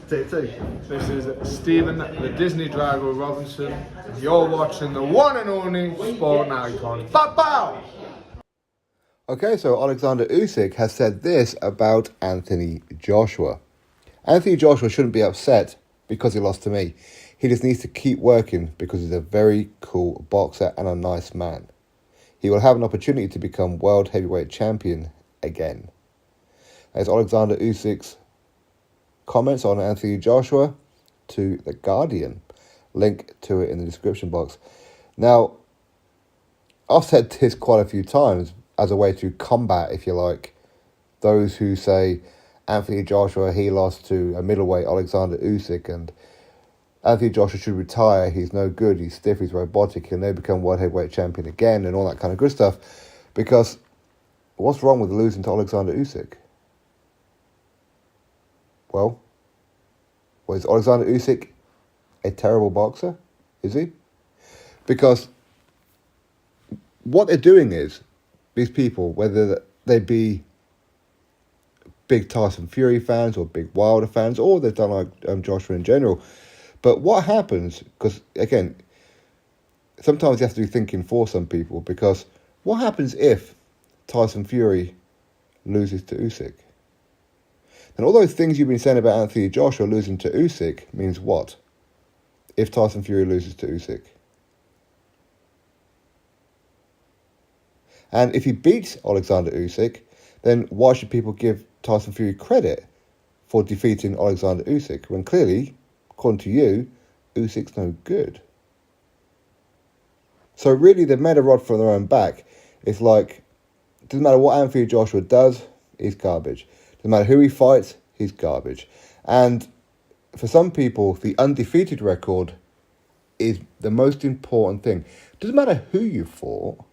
Take two. This is Stephen, the Disney Drago Robinson. You're watching the one and only Sport Icon. Bow! Okay, so Oleksandr Usyk has said this about Anthony Joshua. Anthony Joshua shouldn't be upset because he lost to me. He just needs to keep working because he's a very cool boxer and a nice man. He will have an opportunity to become world heavyweight champion again. As Oleksandr Usyk's comments on Anthony Joshua to The Guardian. Link to it in the description box. Now, I've said this quite a few times as a way to combat, if you like, those who say Anthony Joshua, he lost to a middleweight Oleksandr Usyk, and Anthony Joshua should retire, he's no good, he's stiff, he's robotic, he'll never become world heavyweight champion again, and all that kind of good stuff. Because what's wrong with losing to Oleksandr Usyk? Well, is Oleksandr Usyk a terrible boxer? Is he? Because what they're doing is, these people, whether they be big Tyson Fury fans or big Wilder fans, or they've done like Joshua in general, but what happens, because again, sometimes you have to do thinking for some people, because what happens if Tyson Fury loses to Usyk? And all those things you've been saying about Anthony Joshua losing to Usyk means what? If Tyson Fury loses to Usyk. And if he beats Oleksandr Usyk, then why should people give Tyson Fury credit for defeating Oleksandr Usyk when clearly, according to you, Usyk's no good? So really, they've made a rod for their own back. It's like, it doesn't matter what Anthony Joshua does, he's garbage. Doesn't matter who he fights, he's garbage. And for some people, the undefeated record is the most important thing. Doesn't matter who you fought,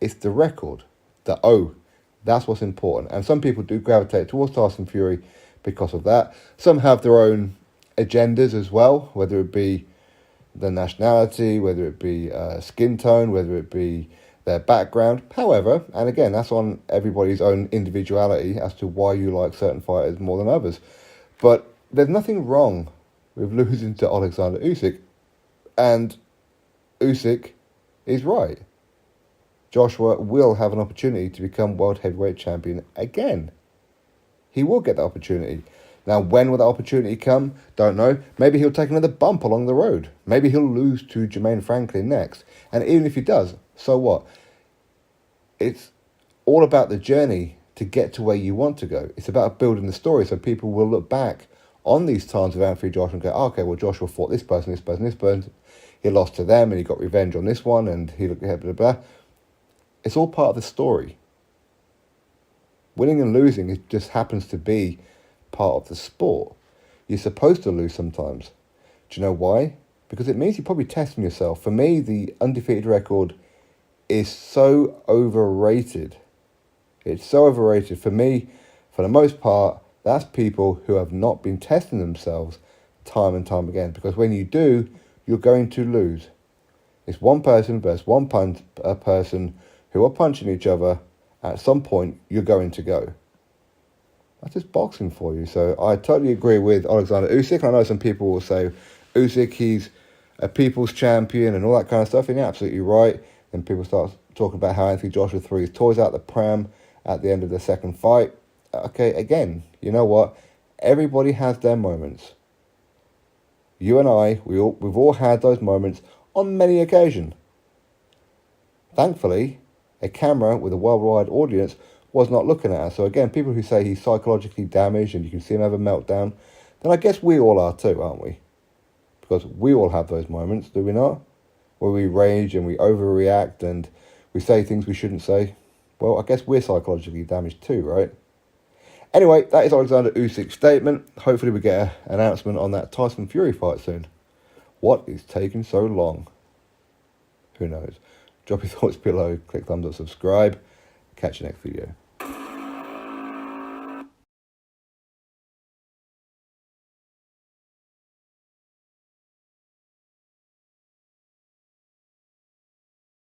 it's the record. That's what's important. And some people do gravitate towards Tyson Fury because of that. Some have their own agendas as well, whether it be their nationality, whether it be skin tone, whether it be their background. However, and again, that's on everybody's own individuality as to why you like certain fighters more than others. But there's nothing wrong with losing to Oleksandr Usyk. And Usyk is right. Joshua will have an opportunity to become world heavyweight champion again. He will get that opportunity. Now, when will that opportunity come? Don't know. Maybe he'll take another bump along the road. Maybe he'll lose to Jermaine Franklin next. And even if he does, so what? It's all about the journey to get to where you want to go. It's about building the story so people will look back on these times of Anthony Joshua and go, oh, okay, well, Joshua fought this person, this person, this person. He lost to them and he got revenge on this one and he blah, blah, blah. It's all part of the story. Winning and losing, it just happens to be part of the sport. You're supposed to lose sometimes. Do you know why? Because it means you're probably testing yourself. For me, the undefeated record is so overrated. It's so overrated. For me, for the most part, that's people who have not been testing themselves time and time again. Because when you do, you're going to lose. It's one person versus one person who are punching each other. At some point, you're going to go. That's just boxing for you. So I totally agree with Oleksandr Usyk. I know some people will say, Usyk, he's a people's champion and all that kind of stuff. And you're absolutely right. Then people start talking about how Anthony Joshua threw his toys out the pram at the end of the second fight. Okay, again, you know what? Everybody has their moments. You and I, we've all had those moments on many occasions. Thankfully, a camera with a worldwide audience was not looking at us. So again, people who say he's psychologically damaged and you can see him have a meltdown, then I guess we all are too, aren't we? Because we all have those moments, do we not? Where we rage and we overreact and we say things we shouldn't say. Well, I guess we're psychologically damaged too, right? Anyway, that is Oleksandr Usyk's statement. Hopefully we get an announcement on that Tyson Fury fight soon. What is taking so long? Who knows? Drop your thoughts below, click thumbs up, subscribe. Catch you next video.